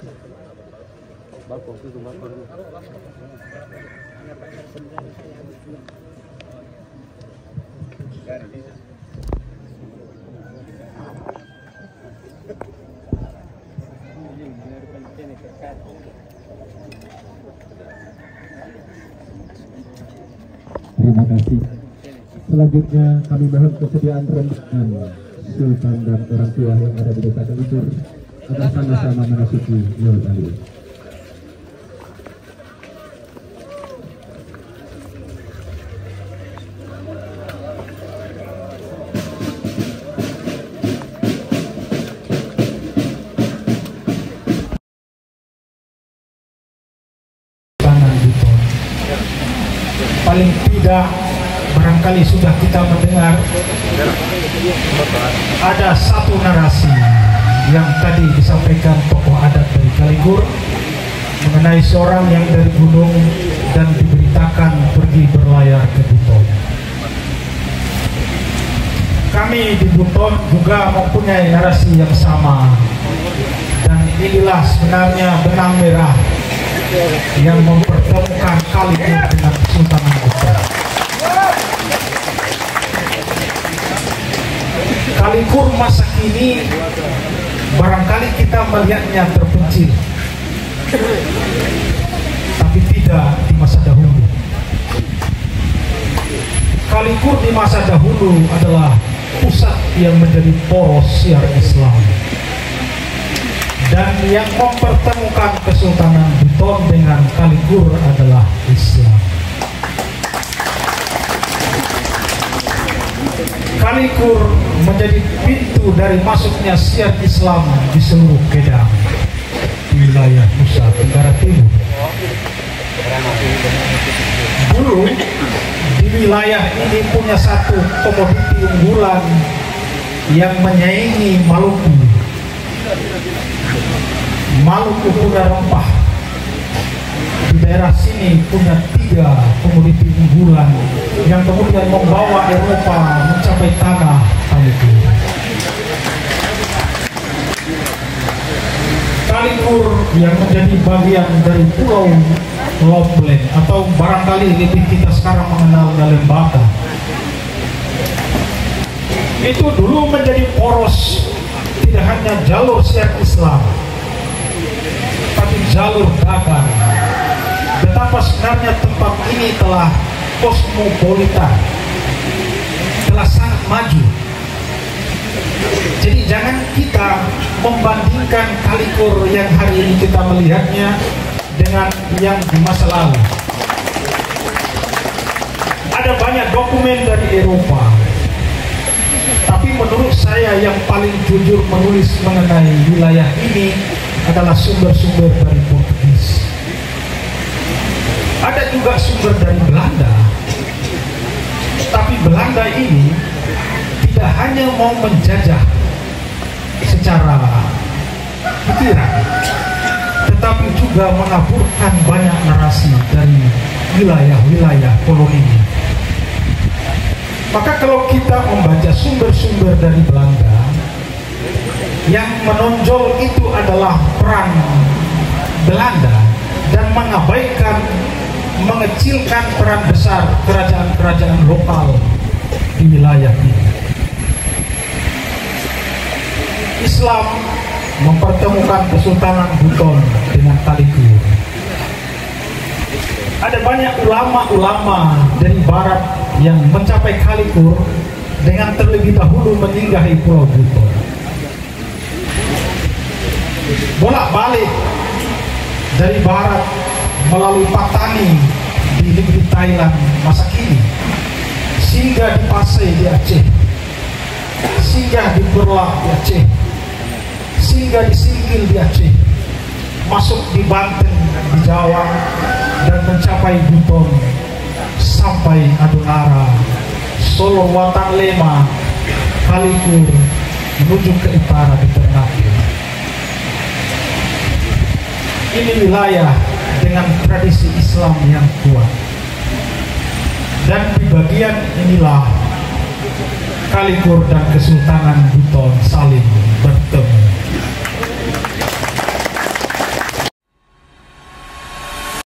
Terima kasih. Selanjutnya kami mohon kesediaan rombongan Sultan dan orang tua yang ada di desa Kalikur agar sama-sama memasuki Yul Bali. Paling tidak barangkali sudah kita mendengar ada satu narasi yang tadi disampaikan tokoh adat dari Kalikur mengenai seorang yang dari gunung dan diberitakan pergi berlayar ke Buton. Kami di Buton juga mempunyai narasi yang sama, dan inilah sebenarnya benang merah yang mempertemukan Kalikur dengan Kesultanan Buton. Kalikur masa kini barangkali kita melihatnya terpencil, tapi tidak di masa dahulu. Kalikur di masa dahulu adalah pusat yang menjadi poros syiar Islam, dan yang mempertemukan Kesultanan Buton dengan Kalikur adalah Islam. Kalikur menjadi pintu dari masuknya syiar Islam di seluruh Kedah, wilayah Nusa Tenggara Timur. Dulu di wilayah ini punya satu komoditi unggulan yang menyaingi Maluku. Maluku punya rempah. Di daerah sini punya 3 komoditi unggulan yang kemudian membawa Eropa mencapai tanah Kalikur. Kalikur yang menjadi bagian dari Pulau Loblen atau barangkali lebih kita sekarang mengenal Lembata, itu dulu menjadi poros tidak hanya jalur syiar Islam, tapi jalur dagang. Betapa sebenarnya tempat ini telah kosmopolitan, telah sangat maju. Jadi jangan kita membandingkan Kalikur yang hari ini kita melihatnya dengan yang di masa lalu. Ada banyak dokumen dari Eropa, tapi menurut saya yang paling jujur menulis mengenai wilayah ini adalah sumber-sumber dari Portugis. Ada juga sumber dari Belanda, tapi Belanda ini tidak hanya mau menjajah secara pikiran, tetapi juga menaburkan banyak narasi dari wilayah-wilayah koloninya. Maka kalau kita membaca sumber-sumber dari Belanda, yang menonjol itu adalah peran Belanda dan mengecilkan peran besar kerajaan-kerajaan lokal di wilayah ini. Islam mempertemukan Kesultanan Buton dengan Kalikur. Ada banyak ulama-ulama dari barat yang mencapai Kalikur dengan terlebih dahulu menyinggahi Pulau Buton. Bolak-balik dari barat melalui Patani di negeri Thailand masa kini, singgah di Pasai di Aceh, singgah di Perla di Aceh, singgah di Singkil di Aceh, masuk di Banten di Jawa, dan mencapai Buton sampai Adunara, Solo, Watan Lema, Kalikur, menuju ke utara di Ternate. Ini wilayah dengan tradisi Islam yang kuat, dan di bagian inilah Kalikur dan Kesultanan Buton saling bertemu.